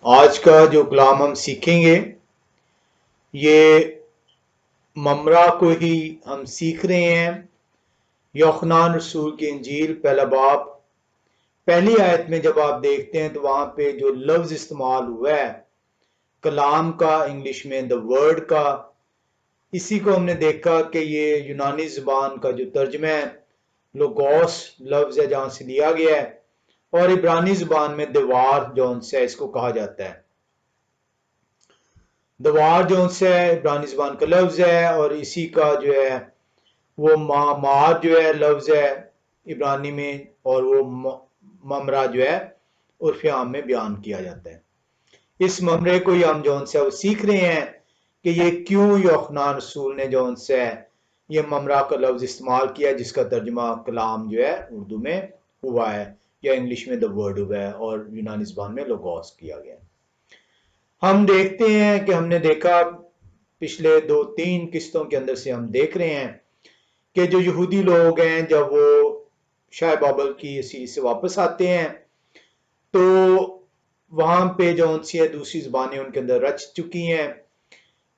آج کا جو کلام ہم سیکھیں گے یہ ممرہ کو ہی ہم سیکھ رہے ہیں۔ یوحنا رسول کی انجیل پہلا باب پہلی آیت میں جب آپ دیکھتے ہیں تو وہاں پہ جو لفظ استعمال ہوا ہے کلام کا، انگلش میں دا ورڈ کا، اسی کو ہم نے دیکھا کہ یہ یونانی زبان کا جو ترجمہ ہے لوگوس لفظ ہے جہاں سے لیا گیا ہے، اور عبرانی زبان میں دیوار جون سے اس کو کہا جاتا ہے۔ دوار جو سے عبرانی زبان کا لفظ ہے، اور اسی کا جو ہے وہ مار جو ہے لفظ ہے عبرانی میں، اور وہ ممرہ جو ہے عرف عام میں بیان کیا جاتا ہے۔ اس ممرے کو ہی ہم جون سے وہ سیکھ رہے ہیں کہ یہ کیوں یوحنا رسول نے جون سے یہ ممرہ کا لفظ استعمال کیا، جس کا ترجمہ کلام جو ہے اردو میں ہوا ہے، یا انگلش میں دا ورڈ ہوا ہے، اور یونانی زبان میں لوگوس کیا گیا ہے۔ ہم دیکھتے ہیں کہ ہم نے دیکھا پچھلے 2-3 قسطوں کے اندر سے ہم دیکھ رہے ہیں کہ جو یہودی لوگ ہیں جب وہ شاہ بابل کی اسیر سے واپس آتے ہیں تو وہاں پہ جو ان سے دوسری زبانیں ان کے اندر رچ چکی ہیں۔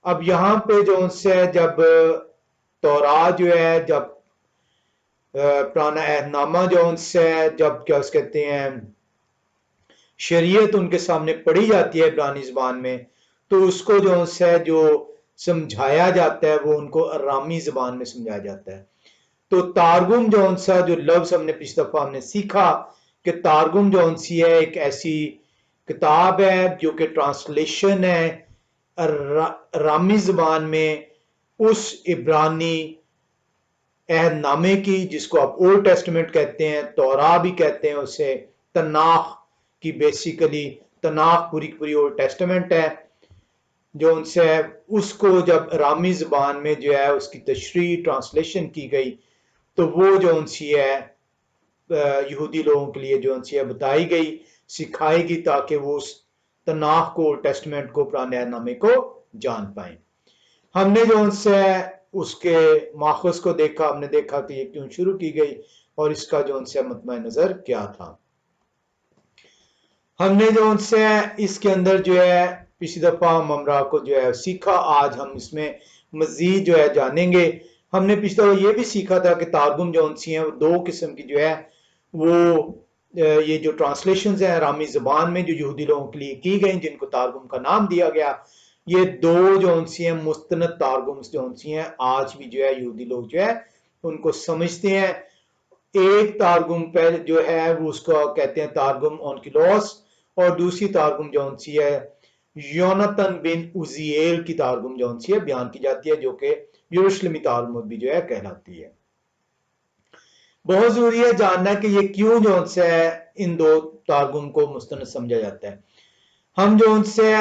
اب یہاں پہ جو ان سے جب تورات جو ہے، جب پرانا عہد نامہ جو ان سے جب کیا اس کہتے ہیں شریعت ان کے سامنے پڑھی جاتی ہے عبرانی زبان میں، تو اس کو جو ہے جو سمجھایا جاتا ہے وہ ان کو ارامی زبان میں سمجھایا جاتا ہے۔ تو تارگم جو سا جو لفظ ہم نے پچھلی دفعہ ہم نے سیکھا کہ تارگم جو سی ہے ایک ایسی کتاب ہے جو کہ ٹرانسلیشن ہے ارامی زبان میں اس عبرانی عہد نامے کی، جس کو آپ اولڈ ٹیسٹمنٹ کہتے ہیں، تورات بھی کہتے ہیں اسے، تناخ کی بیسیکلی تناخ پوری پوری اولڈ ٹیسٹمنٹ ہے جو ان سے اس کو جب ارامی زبان میں جو ہے اس کی تشریح ٹرانسلیشن کی گئی تو وہ جو ان سی ہے یہودی لوگوں کے لیے جو ان سی ہے بتائی گئی، سکھائی گئی، تاکہ وہ اس تناخ کو، ٹیسٹمنٹ کو، پرانے عہد نامے کو جان پائیں۔ ہم نے جو ان سے اس کے ماخذ کو دیکھا، ہم نے دیکھا کہ یہ کیوں شروع کی گئی اور اس کا جو ان سے مطمع نظر کیا تھا۔ ہم نے جو ان سے اس کے اندر جو ہے پچھلی دفعہ ممرہ کو جو ہے سیکھا، آج ہم اس میں مزید جو ہے جانیں گے۔ ہم نے پچھلی دفعہ یہ بھی سیکھا تھا کہ تارگم جو ان سی ہیں وہ 2 قسم کی جو ہے وہ یہ جو ٹرانسلیشنز ہیں ارامی زبان میں جو یہودی لوگوں کے لیے کی گئیں، جن کو تارگم کا نام دیا گیا، یہ 2 جو ان سی ہیں مستند تارگمز جو ان سی ہیں آج بھی جو ہے یہودی لوگ جو ہے ان کو سمجھتے ہیں۔ ایک تارگم پہلے جو ہے وہ اس کو کہتے ہیں تارگم اونکلوس، اور دوسری تارگم جو ان سی ہے یونتن بن عزیل کی تارگم جو ان سی ہے بیان کی جاتی ہے، جو کہ یروشلمی تارگم بھی جو ہے کہلاتی ہے۔ بہت ضروری ہے جاننا کہ یہ کیوں جو ان سے ان 2 تارگم کو مستند سمجھا جاتا ہے۔ ہم جو ان سے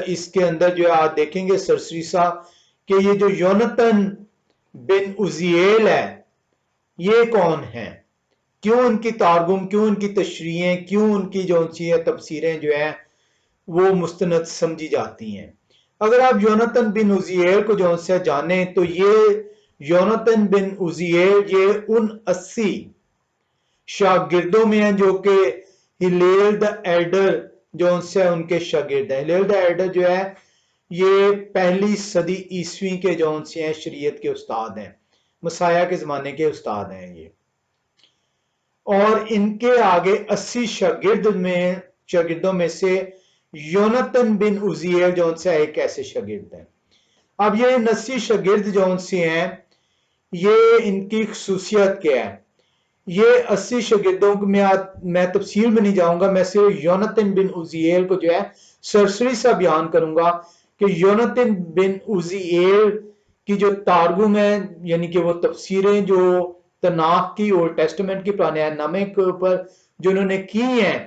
اس کے اندر جو آج دیکھیں گے سرسری سا کہ یہ جو یونتن بن عزیل ہے یہ کون ہیں، کیوں ان کی تارگم، کیوں ان کی تشریحیں، کیوں ان کی جو ان سی تفسیریں جو ہیں وہ مستند سمجھی جاتی ہیں۔ اگر آپ یونتن بن عزیل کو جو ان سے جانیں تو یہ یونتن بن عزیل یہ ان 80 شاگردوں میں ہیں جو کہ ہلیل دا ایلڈر جو ان سے ان کے شاگرد ہیں۔ ہلیل دا ایلڈر جو ہے یہ 1 صدی عیسوی کے جو ان سے ہیں شریعت کے استاد ہیں، مسیح کے زمانے کے استاد ہیں یہ، اور ان کے آگے 80 شاگردوں میں سے یونتن بن عزیل جو ان سے ایک ایسے شاگرد ہیں۔ اب یہ 80 شاگرد جو ان سے ہیں یہ ان کی خصوصیت کیا ہے؟ یہ 80 شاگردوں کو میں تفصیل میں نہیں جاؤں گا، میں صرف یونتن بن عزیل کو جو ہے سرسری سا بیان کروں گا کہ یونتن بن عزیل کی جو تارگم ہے، یعنی کہ وہ تفسیریں جو تناخ کی اور ٹیسٹمنٹ کی پرانے عہد نامے کے اوپر جو انہوں نے کی ہیں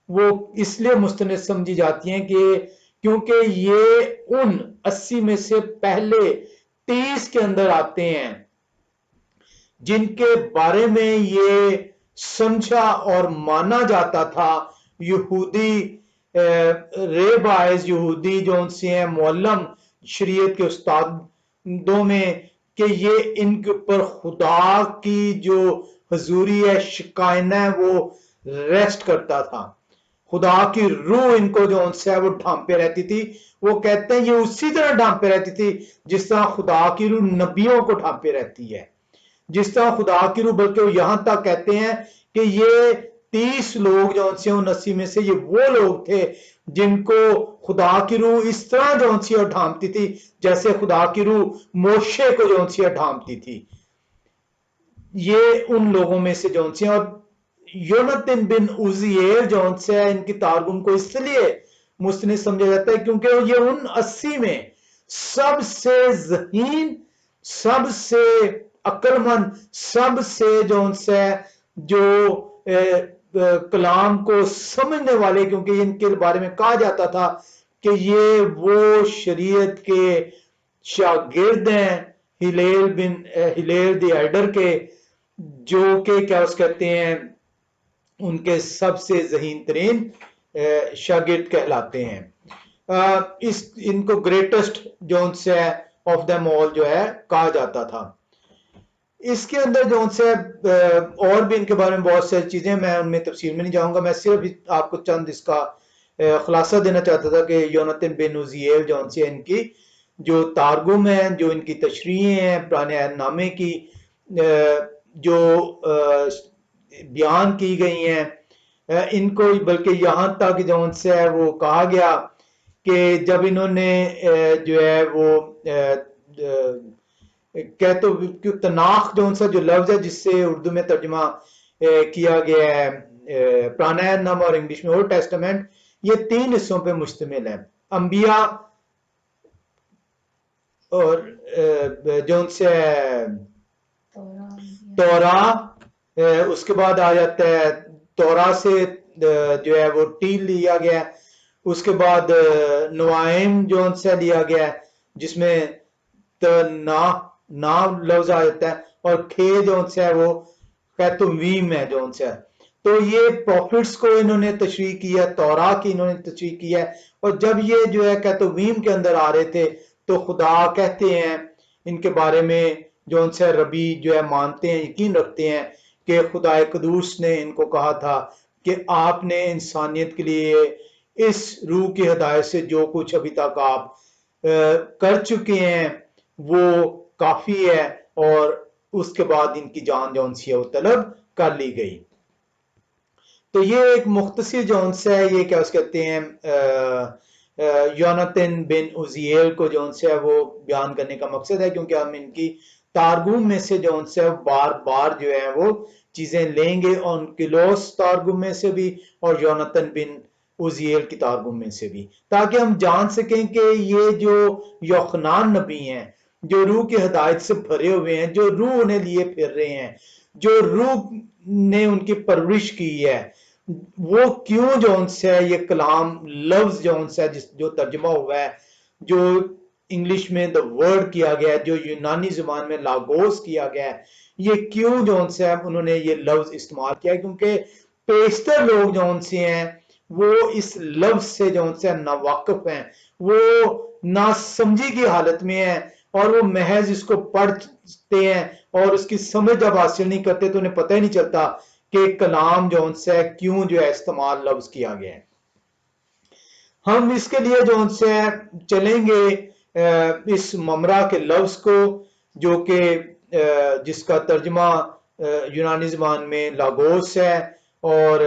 وہ اس لیے مستند سمجھی جاتی ہیں کہ کیونکہ یہ ان 80 میں سے پہلے 30 کے اندر آتے ہیں جن کے بارے میں یہ سمجھا اور مانا جاتا تھا یہودی ریبائز، یہودی جو ان سے ہیں معلم شریعت کے استادوں میں، کہ یہ ان کے اوپر خدا کی جو حضوری ہے شکائنہ ہے وہ ریسٹ کرتا تھا۔ خدا کی روح ان کو جو ان سے وہ ڈھانپے رہتی تھی. وہ کہتے ہیں یہ اسی طرح ڈھانپے رہتی تھی جس طرح خدا کی روح نبیوں کو ڈھانپے رہتی ہے. جس طرح خدا کی روح، بلکہ وہ یہاں تک کہتے ہیں کہ یہ 30 لوگ جو ان سے 79 میں سے یہ وہ لوگ تھے جن کو خدا کی روح اس طرح جو ان سے ڈھانپتی تھی جیسے خدا کی روح موشے کو جو ان سے ڈھانپتی تھی. یہ ان لوگوں میں سے جو ان سے. اور یونتن بن عزیل جو ان سے ان کی تارگم کو اس لیے مستند سمجھا جاتا ہے کیونکہ یہ ان 80 میں سب سے ذہین، سب سے عقل مند، سب سے جو ان سے جو کلام کو سمجھنے والے، کیونکہ ان کے بارے میں کہا جاتا تھا کہ یہ وہ شریعت کے شاگرد ہیں ہلیل دی ایڈر کے، جو کہ کیا اس کہتے ہیں ان کے سب سے ذہین ترین شاگرد کہلاتے ہیں. ان کو گریٹسٹ جو ان سے آف دیم آل جو ہے کہا جاتا تھا. اس کے اندر جو ان سے اور بھی ان کے بارے میں بہت ساری چیزیں، میں ان میں تفصیل میں نہیں جاؤں گا. میں صرف آپ کو چند اس کا خلاصہ دینا چاہتا تھا کہ یونتن بن عزیل جو ان سے ان کی جو تارگم ہیں، جو ان کی تشریحیں ہیں پرانے عہد نامے کی جو بیان کی گئی ہیں، ان کو بلکہ یہاں تک جو ان سے وہ کہا گیا کہ جب انہوں نے جو ہے وہ کہتے تناخ جو ان سے جو لفظ ہے جس سے اردو میں ترجمہ کیا گیا ہے پرانا عہد نامہ اور انگلش میں اولڈ ٹیسٹمنٹ، یہ 3 حصوں پہ مشتمل ہے. انبیاء اور جو ان سے تورا، اس کے بعد آ جاتا ہے تورا سے جو ہے وہ ٹیل لیا گیا، اس کے بعد نوائم جو ان سے لیا گیا جس میں نا لفظ آ جاتا ہے، اور کھے جو ان سے وہ قیتویم ہے جو ان سے. تو یہ پروفٹس کو انہوں نے تشریح کی ہے، تورا کی انہوں نے تشریح کی ہے. اور جب یہ جو ہے قیتویم کے اندر آ رہے تھے تو خدا کہتے ہیں ان کے بارے میں جو ان سے ربی جو ہے مانتے ہیں، یقین رکھتے ہیں کہ خدا قدوس نے ان کو کہا تھا کہ آپ نے انسانیت کے لیے اس روح کی ہدایت سے جو کچھ ابھی تک آپ کر چکے ہیں وہ کافی ہے، اور اس کے بعد ان کی جان جون سی ہے وہ طلب کر لی گئی. تو یہ ایک مختصر جون سے ہے، یہ کیا اس کہتے ہیں یونتن بن عزیل کو جو ان سے وہ بیان کرنے کا مقصد ہے، کیونکہ ہم ان کی تارگم میں سے جو ان سے بار بار جو ہے وہ چیزیں لیں گے، اور ان کی لوس تارگم میں سے بھی اور یونتن بن عزیل کی تارگم میں سے بھی، تاکہ ہم جان سکیں کہ یہ جو یوحنا نبی ہیں جو روح کی ہدایت سے بھرے ہوئے ہیں، جو روح انہیں لیے پھر رہے ہیں، جو روح نے ان کی پرورش کی ہے، وہ کیوں جو ان سے یہ کلام لفظ جو ان سے جو ترجمہ ہوا ہے، جو انگلش میں the word کیا گیا ہے، جو یونانی زبان میں لاگوس کیا گیا ہے، یہ کیوں جو ان سے انہوں نے یہ لفظ استعمال کیا ہے؟ کیونکہ پیشتر لوگ جو ان سے ہیں وہ اس لفظ سے جو ان سے ناواقف ہیں، وہ ناسمجھی کی حالت میں ہیں، اور وہ محض اس کو پڑھتے ہیں اور اس کی سمجھ جب حاصل نہیں کرتے تو انہیں پتہ ہی نہیں چلتا کہ کلام جو ان سے کیوں جو ہے استعمال لفظ کیا گیا ہے. ہم اس کے لیے جو ان سے چلیں گے اس ممرہ کے لفظ کو، جو کہ جس کا ترجمہ یونانی زبان میں لاگوس ہے اور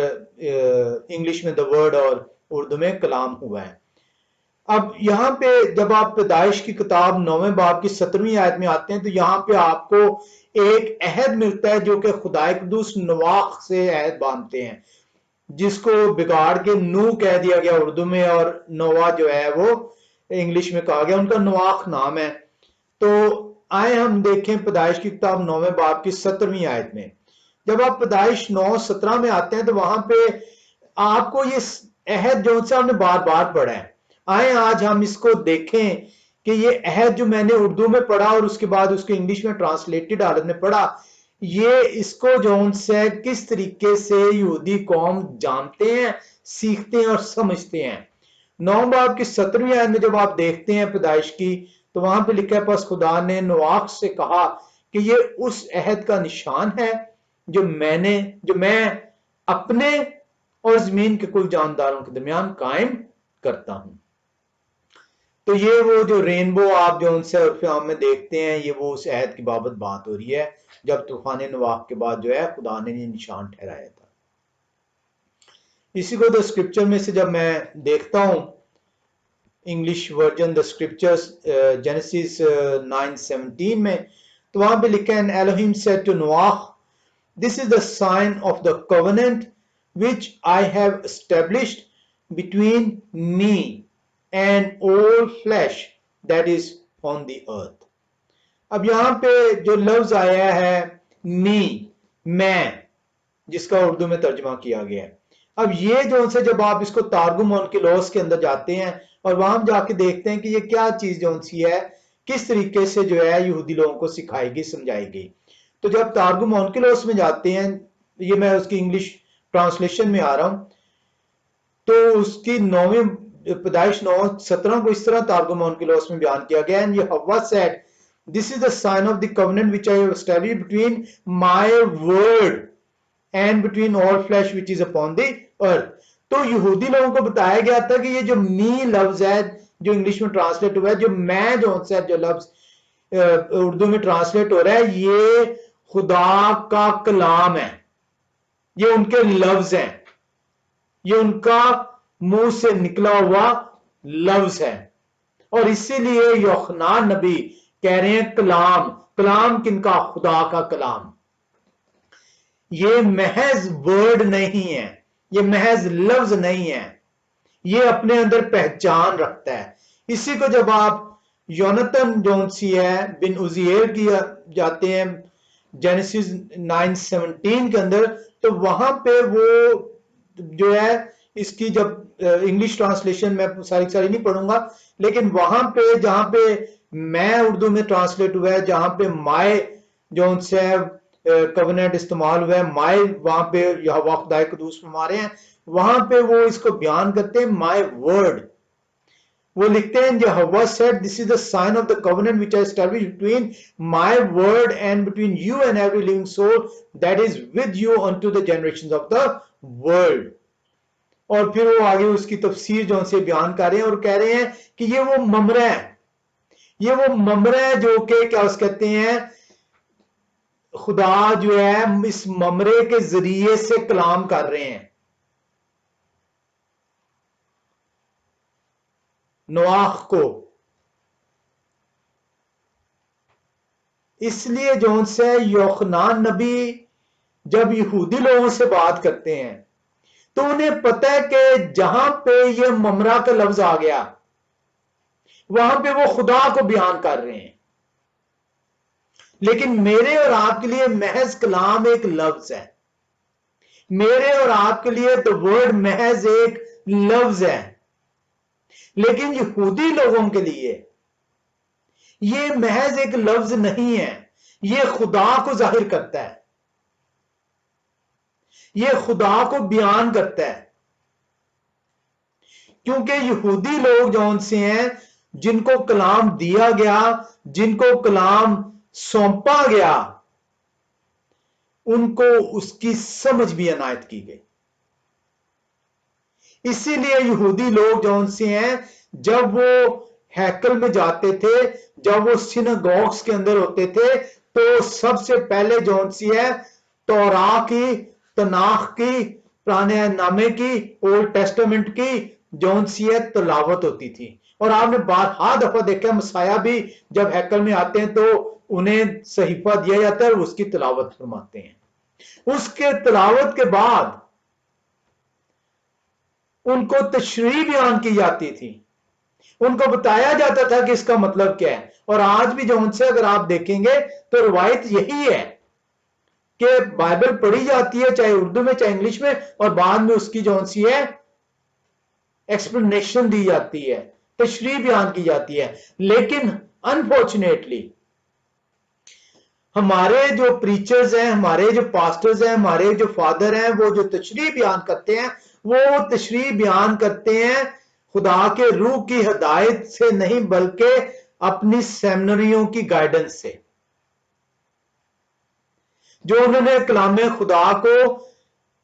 انگلش میں the word اور اردو میں کلام ہوا ہے. اب یہاں پہ جب آپ پیدائش کی کتاب 9ویں باب کی 17ویں آیت میں آتے ہیں تو یہاں پہ آپ کو ایک عہد ملتا ہے جو کہ خدا قدوس نواخ سے عہد باندھتے ہیں، جس کو بگاڑ کے نو کہہ دیا گیا اردو میں، اور نوا جو ہے وہ انگلش میں کہا گیا، ان کا نواخ نام ہے. تو آئے ہم دیکھیں پیدائش کی کتاب 9ویں باب کی 17ویں آیت میں. جب آپ پیدائش 9:17 میں آتے ہیں تو وہاں پہ آپ کو یہ عہد جو سے ہم نے بار بار پڑھا ہے. آئیں آج ہم اس کو دیکھیں کہ یہ عہد جو میں نے اردو میں پڑھا اور اس کے بعد اس کو انگلش میں ٹرانسلیٹڈ حالت میں پڑھا، یہ اس کو جو ان سے کس طریقے سے یہودی قوم جانتے ہیں، سیکھتے ہیں اور سمجھتے ہیں. 9 باب کی 17ویں آیت میں جب آپ دیکھتے ہیں پیدائش کی تو وہاں پہ لکھا ہے پس خدا نے نوح سے کہا کہ یہ اس عہد کا نشان ہے جو میں اپنے اور زمین کے کل جانداروں کے درمیان قائم کرتا ہوں۔ تو یہ وہ جو رینبو آپ جو ان سے عرف عام میں دیکھتے ہیں، یہ وہ اس عہد کی بابت بات ہو رہی ہے جب طوفان نواح کے بعد جو ہے خدا نے یہ نشان ٹھہرایا تھا۔ اسی کو تو اسکرپچر میں سے جب میں دیکھتا ہوں انگلش ورژن دا اسکرپچرز جینیسس 9:17 میں، تو وہاں پہ لکھا ہے Elohim said to Noah, this is the sign of the covenant which I have established between me and all flesh that is on the earth۔ اب یہاں پہ جو لفظ آیا ہے می، میں، جس کا اردو میں ترجمہ کیا گیا ہے، اب یہ جو ان سے جب آپ اس کو تارگم اونکلوس کے اندر جاتے ہیں اور وہاں جا کے دیکھتے ہیں کہ یہ کیا چیز جو ان سی ہے، کس طریقے سے جو ہے یہودی لوگوں کو سکھائی گئی، سمجھائی گئی، تو جب تارگم اونکلوس میں جاتے ہیں، یہ میں اس کی انگلش ٹرانسلیشن میں آ رہا ہوں، تو اس کی 9 پیدائش 9:17 کو اس طرح تارگم اونکلوس میں بیان کیا گیا ہے، یہ حوا said, this is the sign of the covenant which I have established between my word and between all flesh which is upon the earth۔ تو یہودی لوگوں کو بتایا گیا تھا کہ یہ جو می لفظ ہے جو انگلش میں ٹرانسلیٹ ہوا ہے، جو میں جو لفظ اردو میں ٹرانسلیٹ ہو رہا ہے، یہ خدا کا کلام ہے، یہ ان کے لفظ ہیں، یہ ان کا منہ سے نکلا ہوا لفظ ہے، اور اسی لیے یوحنا نبی کہہ رہے ہیں کلام، کلام کن کا؟ خدا کا کلام۔ یہ محض ورڈ نہیں ہے، یہ محض لفظ نہیں ہے، یہ اپنے اندر پہچان رکھتا ہے۔ اسی کو جب آپ یونتن جونسی ہے بن عزیئر کی جاتے ہیں جینیسس 9:17 کے اندر، تو وہاں پہ وہ جو ہے اس کی جب انگلش ٹرانسلیشن میں ساری نہیں پڑھوں گا، لیکن وہاں پہ جہاں پہ میں اردو میں ٹرانسلیٹ ہوا ہے، جہاں پہ مائے جو ان سے کوننٹ استعمال ہوا ہے، مائے وہاں پہ یہوہ خدائے قدوس فرما رہے ہیں، وہاں پہ وہ اس کو بیان کرتے ہیں مائی ورڈ۔ وہ لکھتے ہیں یہوہ said, this is the sign of the covenant which I established between my word and between you and every living soul that is with you unto the generations of the world۔ اور پھر وہ آگے اس کی تفسیر جو ان سے بیان کر رہے ہیں اور کہہ رہے ہیں کہ یہ وہ ممرہ ہے، یہ وہ ممرہ ہے جو کہ کیا اس کہتے ہیں، خدا جو ہے اس ممرے کے ذریعے سے کلام کر رہے ہیں نواح کو۔ اس لیے جون سے یوحنا نبی جب یہودی لوگوں سے بات کرتے ہیں تو انہیں پتہ ہے کہ جہاں پہ یہ ممرہ کا لفظ آ گیا وہاں پہ وہ خدا کو بیان کر رہے ہیں، لیکن میرے اور آپ کے لیے محض کلام ایک لفظ ہے، میرے اور آپ کے لیے تو ورڈ محض ایک لفظ ہے، لیکن یہودی لوگوں کے لیے یہ محض ایک لفظ نہیں ہے، یہ خدا کو ظاہر کرتا ہے، یہ خدا کو بیان کرتا ہے۔ کیونکہ یہودی لوگ جو ان سے ہیں، جن کو کلام دیا گیا، جن کو کلام سونپا گیا، ان کو اس کی سمجھ بھی عنایت کی گئی۔ اسی لیے یہودی لوگ جو ان سے ہیں، جب وہ ہیکل میں جاتے تھے، جب وہ سیناگوگس کے اندر ہوتے تھے، تو سب سے پہلے جو ان سی ہے توراہ کی، تناخ کی، پرانے نامے کی، اولڈ ٹیسٹمنٹ کی جو ان سی ہے تلاوت ہوتی تھی۔ اور آپ نے بارہا دفعہ دیکھا مسیح بھی جب ہیکل میں آتے ہیں تو انہیں صحیفہ دیا جاتا ہے اور اس کی تلاوت فرماتے ہیں۔ اس کے تلاوت کے بعد ان کو تشریح بیان کی جاتی تھی، ان کو بتایا جاتا تھا کہ اس کا مطلب کیا ہے۔ اور آج بھی جو ان سے اگر آپ دیکھیں گے تو روایت یہی ہے کہ بائبل پڑھی جاتی ہے، چاہے اردو میں چاہے انگلش میں، اور بعد میں اس کی جو سی ہے ایکسپلینیشن دی جاتی ہے، تشریح بیان کی جاتی ہے۔ لیکن انفارچونیٹلی ہمارے جو پریچرز ہیں، ہمارے جو پاسٹرز ہیں، ہمارے جو فادر ہیں، وہ جو تشریح بیان کرتے ہیں، وہ تشریح بیان کرتے ہیں خدا کے روح کی ہدایت سے نہیں بلکہ اپنی سیمنریوں کی گائیڈنس سے، جو انہوں نے کلام خدا کو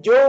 جو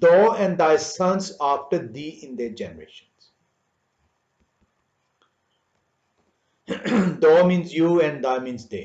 thou and thy sons after thee in their generations. thou means you and thy means they.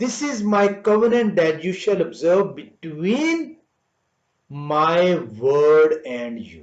this is my covenant that you shall observe between my word and you.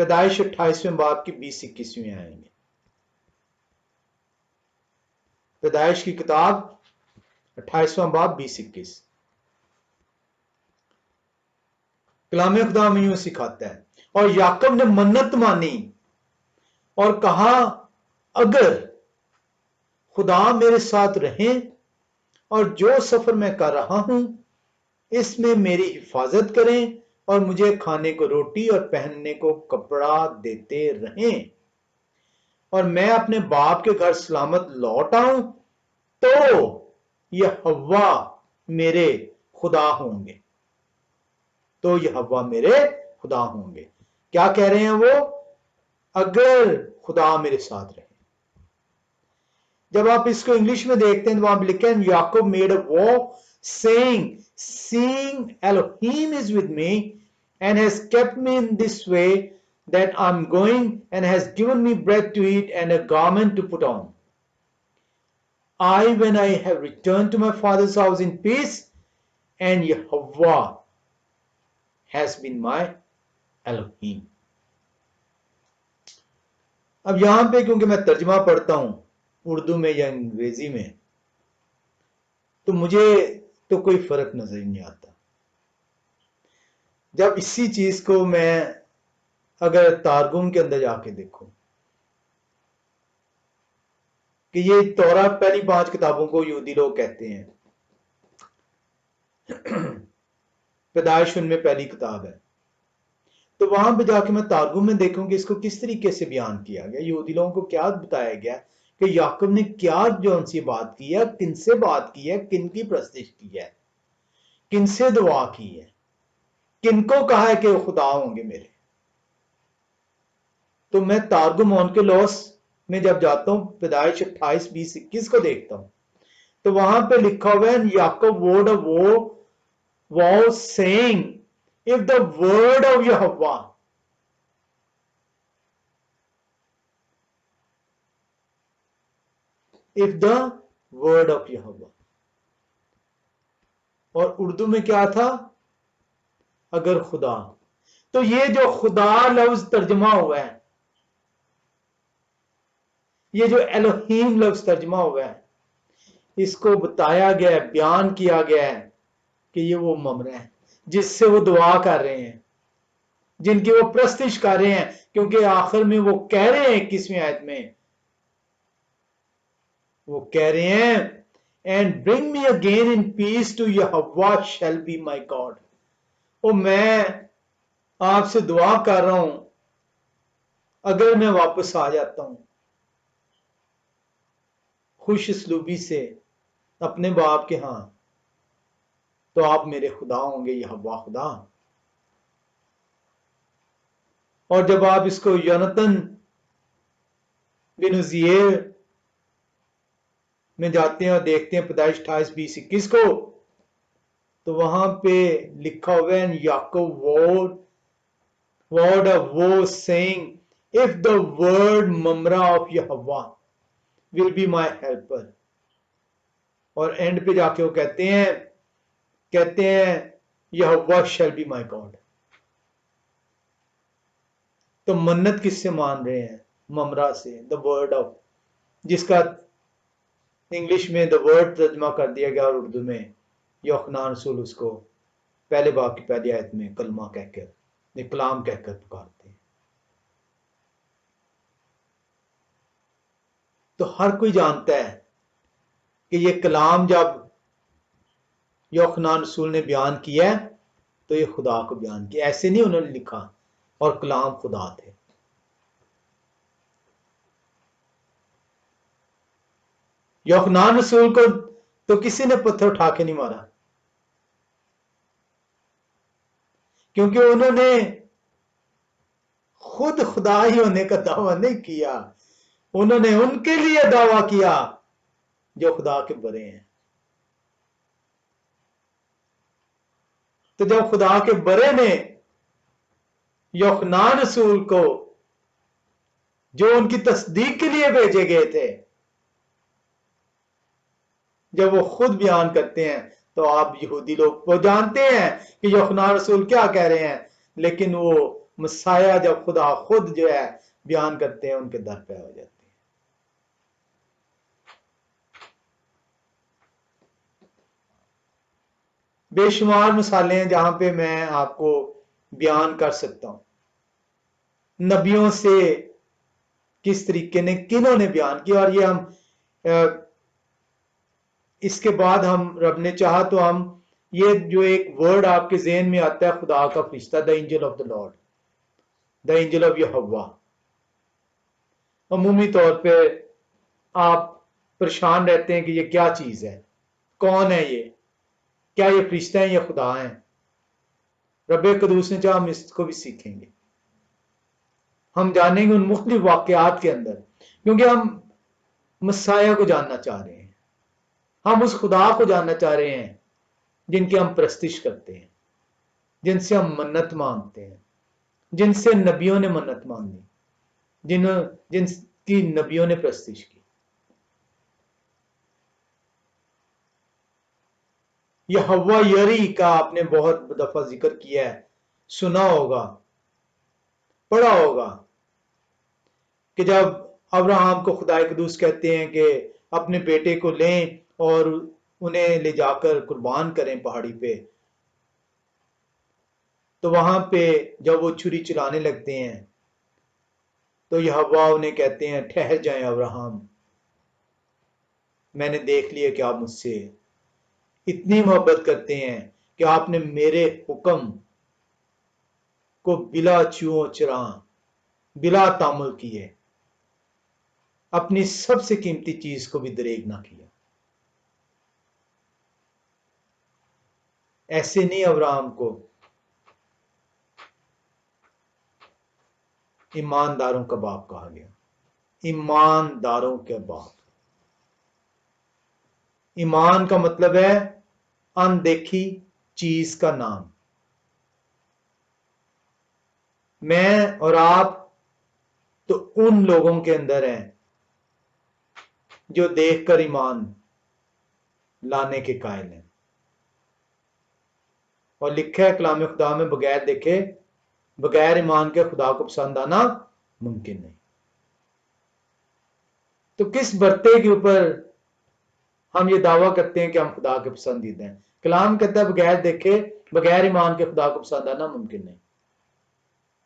پیدائش 28ویں باب کی 20-21 آئیں گے. پیدائش کی کتاب 28واں باب 20-21. کلام خدا میں یوں سکھاتا ہے، اور یعقوب نے منت مانی اور کہا اگر خدا میرے ساتھ رہیں اور جو سفر میں کر رہا ہوں اس میں میری حفاظت کریں اور مجھے کھانے کو روٹی اور پہننے کو کپڑا دیتے رہیں اور میں اپنے باپ کے گھر سلامت لوٹ آؤں تو یہ ہوا میرے خدا ہوں گے. تو یہ ہوا میرے خدا ہوں گے. کیا کہہ رہے ہیں وہ؟ اگر خدا میرے ساتھ رہے. جب آپ اس کو انگلش میں دیکھتے ہیں تو وہاں پہ لکھا ہے یعقوب میڈ اے وو saying seeing Elohim is with me and has kept me in this way that I'm going and has given me bread to eat and a garment to put on. When I have returned to my father's house in peace and Yehovah has been my Elohim. اب یہاں پہ کیونکہ میں ترجمہ پڑھتا ہوں اردو میں یا انگریزی میں تو مجھے تو کوئی فرق نظر ہی نہیں آتا. جب اسی چیز کو میں اگر تارگم کے اندر جا کے دیکھوں کہ یہ تورات پہلی 5 کتابوں کو یہودی لوگ کہتے ہیں، پیدائش ان میں پہلی کتاب ہے، تو وہاں پہ جا کے میں تارگم میں دیکھوں کہ اس کو کس طریقے سے بیان کیا گیا، یہودی لوگوں کو کیا بتایا گیا کہ یعقوب نے کیا جون سی بات کی ہے، کن سے بات کی ہے، کن کی پرستش کی ہے، کن سے دعا کی ہے، کن کو کہا ہے کہ وہ خدا ہوں گے میرے. تو میں تارگم آن کے لوس میں جب جاتا ہوں پیدائش 28-20-21 کو دیکھتا ہوں تو وہاں پہ لکھا ہوا ہے یعقوب was saying if the word of Yehovah اور اردو میں کیا تھا؟ اگر خدا. تو یہ جو خدا لفظ ترجمہ ہوا ہے، یہ جو الوہیم لفظ ترجمہ ہوا ہے، اس کو بتایا گیا ہے، بیان کیا گیا ہے کہ یہ وہ ممرے ہیں جس سے وہ دعا کر رہے ہیں، جن کی وہ پرستش کر رہے ہیں، کیونکہ آخر میں وہ کہہ رہے ہیں 21ویں آیت میں وہ کہہ رہے ہیں and bring me again in peace to Yehovah shall be my God. میں آپ سے دعا کر رہا ہوں اگر میں واپس آ جاتا ہوں خوش اسلوبی سے اپنے باپ کے ہاں تو آپ میرے خدا ہوں گے، یہوہ خدا. اور جب آپ اس کو یونتن بن عزیئر میں جاتے ہیں اور دیکھتے ہیں پیدائش 28-20-21 کو تو وہاں پہ لکھا ہوا ہے یعقوب was saying if the word ممرہ of Yehovah will be my helper. اور اینڈ پہ جا کے وہ کہتے ہیں Yehovah shall be my God. تو منت کس سے مان رہے ہیں؟ ممرہ سے، the word of، جس کا انگلش میں the word ترجمہ کر دیا گیا اور اردو میں یوحنا رسول اس کو پہلے باب کی پہلی آیت میں کلمہ کہہ کر کلام کہہ کر پکارتے ہیں. تو ہر کوئی جانتا ہے کہ یہ کلام جب یوحنا رسول نے بیان کیا تو یہ خدا کو بیان کیا، ایسے نہیں انہوں نے لکھا اور کلام خدا تھے. یوحنا رسول کو تو کسی نے پتھر اٹھا کے نہیں مارا کیونکہ انہوں نے خود خدا ہی ہونے کا دعویٰ نہیں کیا، انہوں نے ان کے لیے دعویٰ کیا جو خدا کے بڑے ہیں. تو جب خدا کے بڑے نے یوحنا رسول کو جو ان کی تصدیق کے لیے بھیجے گئے تھے جب وہ خود بیان کرتے ہیں تو آپ یہودی لوگ وہ جانتے ہیں کہ یوحنا رسول کیا کہہ رہے ہیں، لیکن وہ مسایہ جب خدا خود جو ہے بیان کرتے ہیں ان کے در پہ ہو جاتے ہیں. بے شمار مثالیں ہیں جہاں پہ میں آپ کو بیان کر سکتا ہوں نبیوں سے کس طریقے نے کنہوں نے بیان کیا. اور یہ ہم اس کے بعد ہم رب نے چاہا تو ہم یہ جو ایک ورڈ آپ کے ذہن میں آتا ہے خدا کا فرشتہ, the angel of the lord, the angel of Yahweh, عمومی طور پہ آپ پریشان رہتے ہیں کہ یہ کیا چیز ہے, کون ہے یہ, کیا یہ فرشتہ ہیں یا خدا ہیں. رب قدوس نے چاہا ہم اس کو بھی سیکھیں گے, ہم جانیں گے ان مختلف واقعات کے اندر, کیونکہ ہم مسیح کو جاننا چاہ رہے ہیں, ہم اس خدا کو جاننا چاہ رہے ہیں جن کی ہم پرستش کرتے ہیں, جن سے ہم منت مانگتے ہیں, جن سے نبیوں نے منت مانگی, جن کی نبیوں نے پرستش کی. یہوہ یری کا آپ نے بہت دفعہ ذکر کیا ہے, سنا ہوگا, پڑھا ہوگا کہ جب ابراہم کو خدا قدوس کہتے ہیں کہ اپنے بیٹے کو لیں اور انہیں لے جا کر قربان کریں پہاڑی پہ, تو وہاں پہ جب وہ چھری چلانے لگتے ہیں تو یہوہ انہیں کہتے ہیں ٹھہر جائیں ابراہم, میں نے دیکھ لیا کہ آپ مجھ سے اتنی محبت کرتے ہیں کہ آپ نے میرے حکم کو بلا چوں چراں بلا تامل کیے اپنی سب سے قیمتی چیز کو بھی دریغ نہ کیا. ایسے نہیں ابراہم کو ایمانداروں کا باپ کہا گیا, ایمانداروں کے باپ. ایمان کا مطلب ہے اندیکھی چیز کا نام. میں اور آپ تو ان لوگوں کے اندر ہیں جو دیکھ کر ایمان لانے کے قائل ہیں, اور لکھا ہے کلام خدا میں بغیر دیکھے بغیر ایمان کے خدا کو پسند آنا ممکن نہیں. تو کس برتے کے اوپر ہم یہ دعویٰ کرتے ہیں کہ ہم خدا کے پسندیدہ ہیں؟ کلام کہتا ہے بغیر دیکھے بغیر ایمان کے خدا کو پسند آنا ممکن نہیں,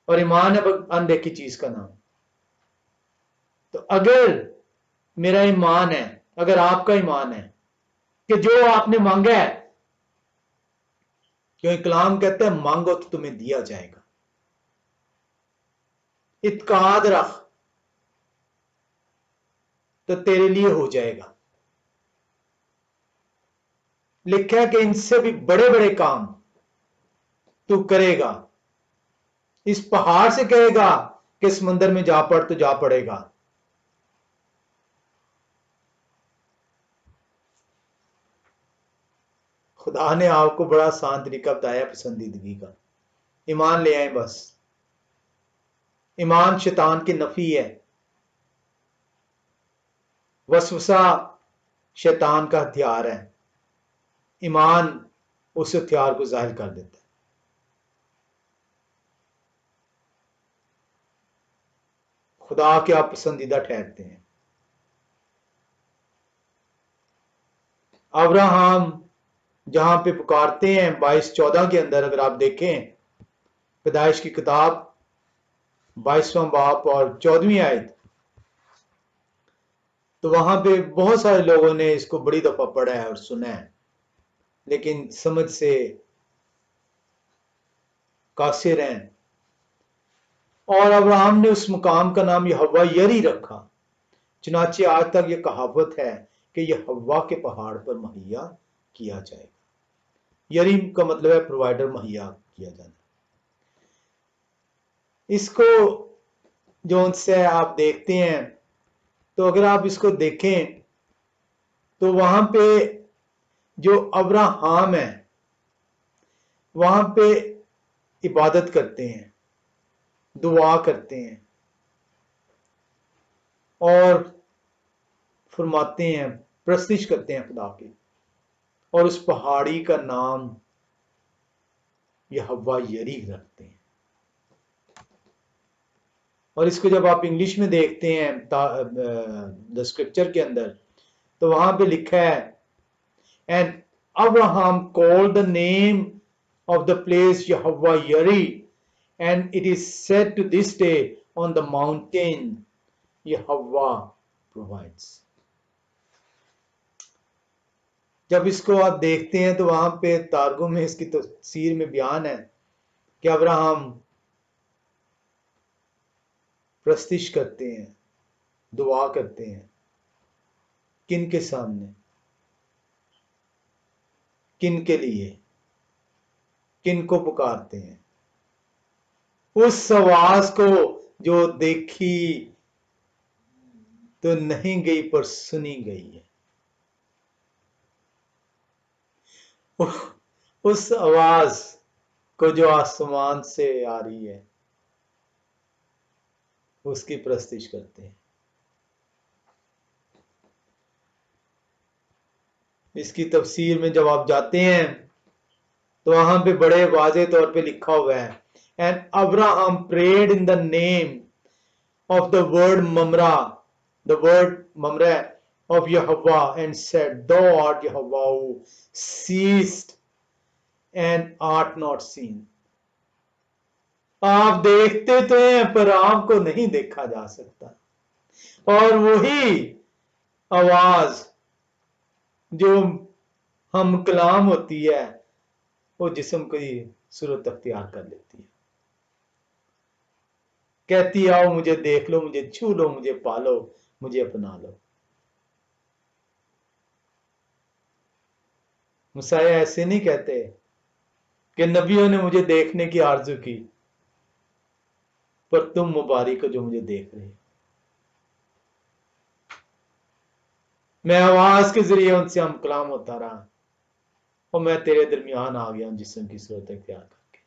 اور ایمان ہے اندیکھی چیز کا نام. تو اگر میرا ایمان ہے, اگر آپ کا ایمان ہے کہ جو آپ نے مانگا ہے, کیونکہ کلام کہتا ہے مانگو تو تمہیں دیا جائے گا, اعتقاد رکھ تو تیرے لیے ہو جائے گا. لکھا ہے کہ ان سے بھی بڑے بڑے کام تو کرے گا. اس پہاڑ سے کہے گا کہ سمندر میں جا پڑ تو جا پڑے گا. خدا نے آپ کو بڑا آسان طریقہ بتایا پسندیدگی کا, ایمان لے آئیں بس. ایمان شیطان کی نفی ہے, وسوسہ شیطان کا ہتھیار ہے, ایمان اس ہتھیار کو ظاہر کر دیتا ہے. خدا کے آپ پسندیدہ ٹھہرتے ہیں. ابراہم جہاں پہ پکارتے ہیں 22:14 کے اندر, اگر آپ دیکھیں پیدائش کی کتاب 22واں باپ اور 14ویں آیت, تو وہاں پہ بہت سارے لوگوں نے اس کو بڑی دفعہ پڑھا ہے اور سنا ہے, لیکن سمجھ سے قاصر ہیں. اور ابراہم نے اس مقام کا نام یہوہ یری رکھا, چنانچہ آج تک یہ کہاوت ہے کہ یہوہ کے پہاڑ پر مہیا کیا جائے گا. یری کا مطلب ہے پرووائڈر, مہیا کیا جانا. اس کو جو ان سے آپ دیکھتے ہیں, تو اگر آپ اس کو دیکھیں تو وہاں پہ جو ابراہم ہے وہاں پہ عبادت کرتے ہیں, دعا کرتے ہیں اور فرماتے ہیں, پرستش کرتے ہیں خدا کی, اور اس پہاڑی کا نام یہوہ یری رکھتے ہیں. اور اس کو جب آپ انگلش میں دیکھتے ہیں دا اسکرپچر کے اندر تو وہاں پہ لکھا ہے and Abraham called the name of the place Yahweh Yeri and it is said to this day on the mountain Yahweh provides. جب اس کو آپ دیکھتے ہیں تو وہاں پہ تارگم میں اس کی تفسیر میں بیان ہے کہ ابراہم پرستش کرتے ہیں، دعا کرتے ہیں، کن کے سامنے، کن کے لیے، کن کو پکارتے ہیں؟ اس آواز کو جو دیکھی تو نہیں گئی پر سنی گئی ہے، اس آواز کو جو آسمان سے آ رہی ہے اس کی پرستش کرتے ہیں. اس کی تفسیر میں جب آپ جاتے ہیں تو وہاں پہ بڑے واضح طور پہ لکھا ہوا ہے and Abraham prayed in the name of the word Mamre of Yahweh and said, Thou art Yahweh who seest and art not seen. آپ دیکھتے تو ہیں پر آپ کو نہیں دیکھا جا سکتا. اور وہی آواز جو ہم کلام ہوتی ہے وہ جسم کو ہی صورت اختیار کر لیتی ہے، کہتی آؤ مجھے دیکھ لو، مجھے چھو لو، مجھے پالو، مجھے اپنا لو. مسیح ایسے نہیں کہتے کہ نبیوں نے مجھے دیکھنے کی آرزو کی پر تم مبارک ہو جو مجھے دیکھ رہے. میں آواز کے ذریعے ان سے ہم کلام ہوتا رہا اور میں تیرے درمیان آ گیا ہوں جسم کی صورت اختیار کر کے.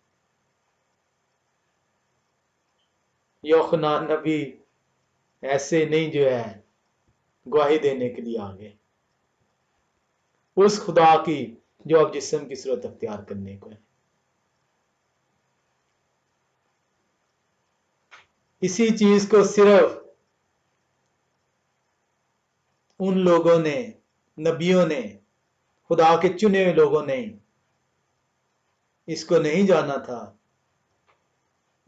یوحنا نبی ایسے نہیں جو ہے گواہی دینے کے لیے آگے اس خدا کی جو اب جسم کی صورت اختیار کرنے کو ہے. اسی چیز کو صرف ان لوگوں نے، نبیوں نے، خدا کے چنے ہوئے لوگوں نے اس کو نہیں جانا تھا.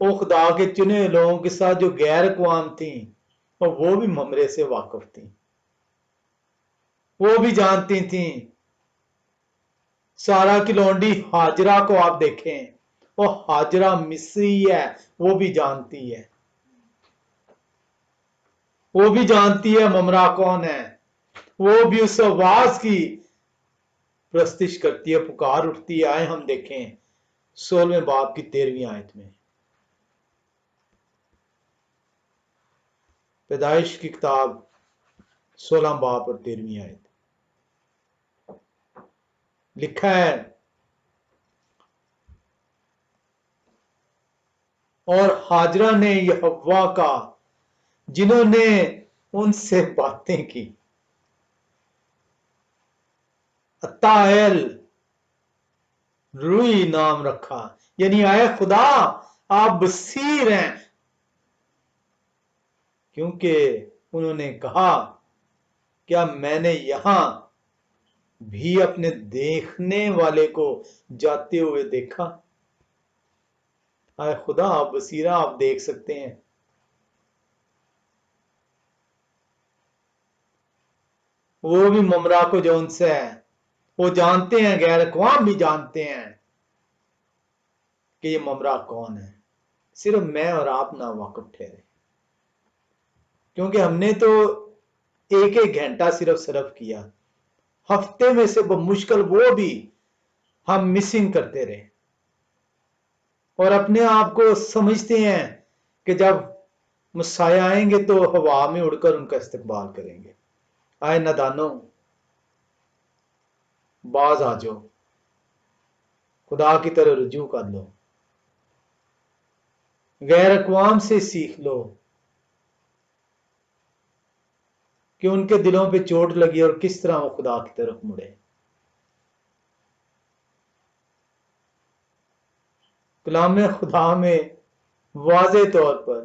وہ خدا کے چنے ہوئے لوگوں کے ساتھ جو غیر اقوام تھیں اور وہ بھی ممرے سے واقف تھیں، وہ بھی جانتی تھیں. سارا کی لونڈی ہاجرہ کو آپ دیکھیں، وہ ہاجرہ مصری ہے، وہ بھی جانتی ہے، وہ بھی جانتی ہے ممرا کون ہے. وہ بھی اس آواز کی پرستش کرتی ہے، پکار اٹھتی ہے. آئے ہم دیکھیں 16ویں باب کی 13ویں آیت میں، پیدائش کی کتاب 16 باب اور 13ویں آیت لکھا ہے اور ہاجرہ نے یہوہ کا جنہوں نے ان سے باتیں کی اتائل روئی نام رکھا، یعنی آئے خدا آپ بصیر ہیں، کیونکہ انہوں نے کہا کیا میں نے یہاں بھی اپنے دیکھنے والے کو جاتے ہوئے دیکھا. آئے خدا آپ بصیرہ، آپ دیکھ سکتے ہیں. وہ بھی ممرا کو جو ان سے ہے وہ جانتے ہیں، غیر اقوام بھی جانتے ہیں کہ یہ ممرا کون ہے. صرف میں اور آپ نہ واقف ٹھہرے، کیونکہ ہم نے تو ایک ایک گھنٹہ صرف صرف کیا، ہفتے میں سے بمشکل وہ بھی ہم مسنگ کرتے رہے اور اپنے آپ کو سمجھتے ہیں کہ جب مسیح آئیں گے تو ہوا میں اڑ کر ان کا استقبال کریں گے. آئے نادانو، باز آ جاؤ، خدا کی طرح رجوع کر لو، غیر اقوام سے سیکھ لو کہ ان کے دلوں پہ چوٹ لگی اور کس طرح وہ خدا کی طرف مڑے. کلام خدا میں واضح طور پر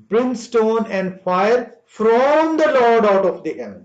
brimstone and fire from the Lord out of the heaven।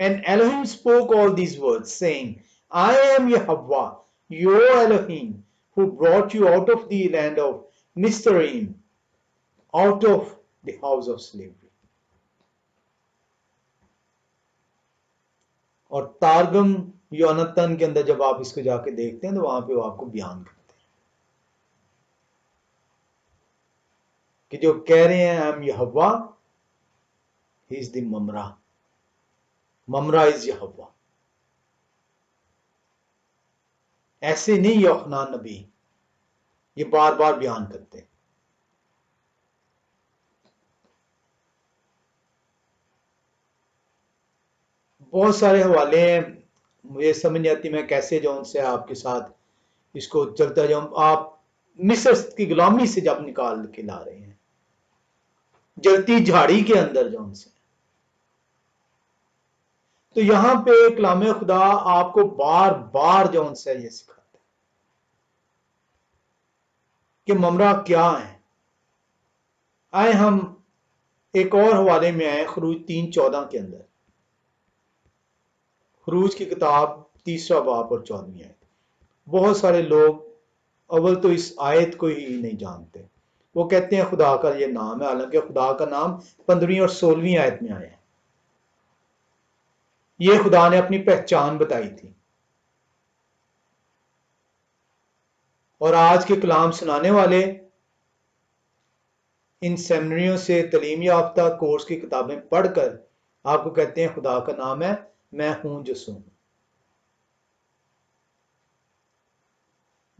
And Elohim spoke all these words saying, I am Yahweh your Elohim, who brought you out of the land of Mizraim, out of the house of slavery. اور تارگم Yonatan کے اندر جب آپ اس کو جا کے دیکھتے ہیں تو وہاں پہ وہ آپ کو بیان کرتے ہیں کہ جو کہہ رہے ہیں ہم یہوہ، ہی از دی ممرا، ممرا از یہوہ. ایسے نہیں یوحنا نبی یہ بار بار بیان کرتے ہیں. بہت سارے حوالے ہیں، مجھے سمجھ نہیں آتی میں کیسے جو ان سے آپ کے ساتھ اس کو چلتا جاؤں. آپ مصر کی غلامی سے جب نکال کے لا رہے ہیں، جلتی جھاڑی کے اندر جو ان سے، تو یہاں پہ کلام خدا آپ کو بار بار جو ان سے یہ سکھاتا ہے کہ ممرا کیا ہے. آئے ہم ایک اور حوالے میں آئے، خروج 3:14 کے اندر، خروج کی کتاب 3 باب اور 14 آیت. بہت سارے لوگ اول تو اس آیت کو ہی نہیں جانتے، وہ کہتے ہیں خدا کا یہ نام ہے، حالانکہ خدا کا نام 15 اور 16 آیت میں آیا ہے. یہ خدا نے اپنی پہچان بتائی تھی. اور آج کے کلام سنانے والے ان سیمنریوں سے تعلیم یافتہ کورس کی کتابیں پڑھ کر آپ کو کہتے ہیں خدا کا نام ہے میں ہوں جو سوں.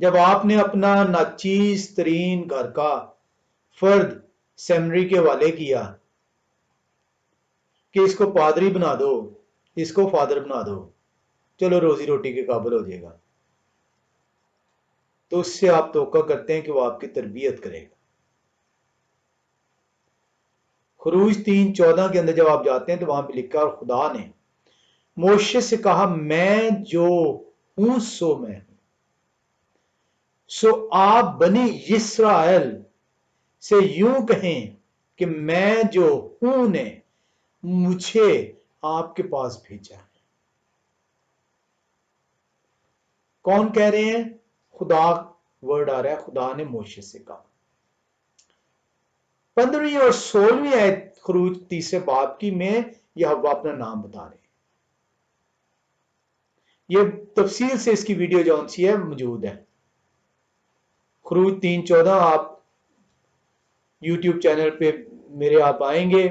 جب آپ نے اپنا ناچیز ترین گھر کا فرد سیمنری کے حوالے کیا کہ اس کو پادری بنا دو، اس کو فادر بنا دو، چلو روزی روٹی کے قابل ہو جائے گا، تو اس سے آپ توقع کرتے ہیں کہ وہ آپ کی تربیت کرے گا. خروج 3:14 کے اندر جب آپ جاتے ہیں تو وہاں پہ لکھا اور خدا نے موشے سے کہا میں جو ہوں سو میں ہوں. سو آپ بنی اسرائیل سے یوں کہیں کہ میں جو ہوں نے مجھے آپ کے پاس بھیجا ہے. کون کہہ رہے ہیں؟ خدا ورڈ آ رہا ہے، خدا نے موشے سے کہا. 15 اور 16 آیت خروج 3 باب کی میں یہوہ اپنا نام بتا رہے ہیں. یہ تفصیل سے اس کی ویڈیو جون سی ہے موجود ہے. خروج 3:14 آپ یوٹیوب چینل پہ میرے آپ آئیں گے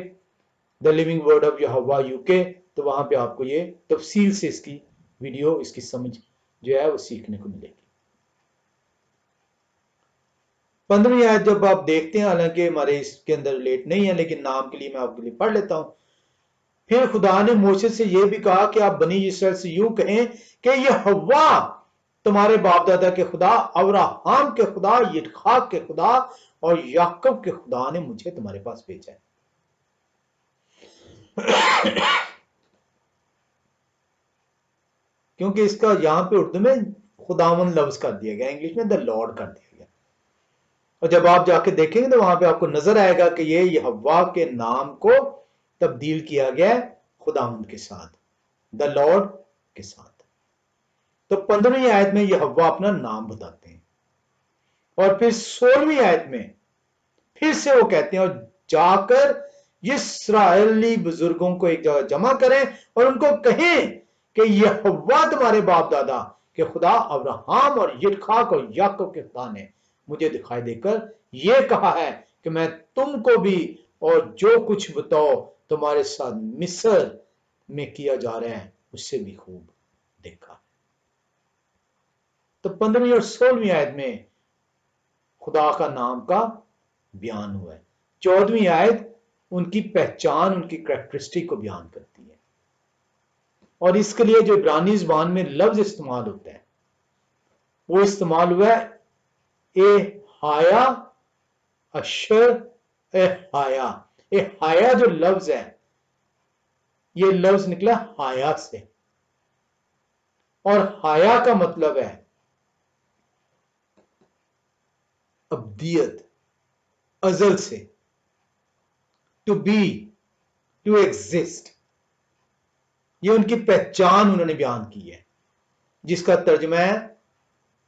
the living word of Yahweh UK، تو وہاں پہ آپ کو یہ تفصیل سے اس کی ویڈیو، اس کی سمجھ جو ہے وہ سیکھنے کو ملے گی. 15 آیت جب آپ دیکھتے ہیں، حالانکہ ہمارے اس کے اندر ریلیٹ نہیں ہے لیکن نام کے لیے میں آپ کے لیے پڑھ لیتا ہوں. پھر خدا نے موسیٰ سے یہ بھی کہا کہ آپ بنی اسرائیل سے یوں کہیں کہ یہوہ تمہارے باپ دادا کے خدا، ابراہیم کے خدا، یتخاک کے خدا اور یعقوب کے خدا نے مجھے تمہارے پاس بھیجا ہے. کیونکہ اس کا یہاں پہ اردو میں خداوند لفظ کر دیا گیا، انگلش میں دا لارڈ کر دیا گیا. اور جب آپ جا کے دیکھیں گے تو وہاں پہ آپ کو نظر آئے گا کہ یہ یہوہ کے نام کو تبدیل کیا گیا ہے خداوند کے ساتھ، دا لارڈ کے ساتھ. تو 15 آیت میں یہوہ اپنا نام بتاتے ہیں، اور پھر 16 آیت میں پھر سے وہ کہتے ہیں اور جا کر اسرائیلی بزرگوں کو ایک جگہ جمع کریں اور ان کو کہیں کہ یہوہ تمہارے باپ دادا کہ خدا ابراہیم اور یتخاک اور یعقوب کے خدا نے مجھے دکھائی دے کر یہ کہا ہے کہ میں تم کو بھی اور جو کچھ بتاؤ تمہارے ساتھ مصر میں کیا جا رہا ہے اس سے بھی خوب دیکھا. تو 15 اور 16 آیت میں خدا کا نام کا بیان ہوا ہے. 14 آیت ان کی پہچان، ان کی کریکٹرسٹک کو بیان کرتی ہے. اور اس کے لیے جو عبرانی زبان میں لفظ استعمال ہوتا ہے وہ استعمال ہوا ہے اے ہایا اشر اے ہایا. اے ہایا جو لفظ ہے یہ لفظ نکلا ہایا سے، اور ہایا کا مطلب ہے ابدیت، ازل سے، ٹو بی، ٹو ایگزسٹ. یہ ان کی پہچان انہوں نے بیان کی ہے جس کا ترجمہ ہے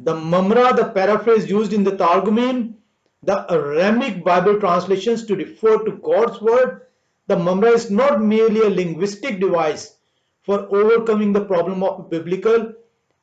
The Mamra, the paraphrase used in the Targumim, the Aramic Bible translations to refer to God's word. The Mamra is not merely a linguistic device for overcoming the problem of biblical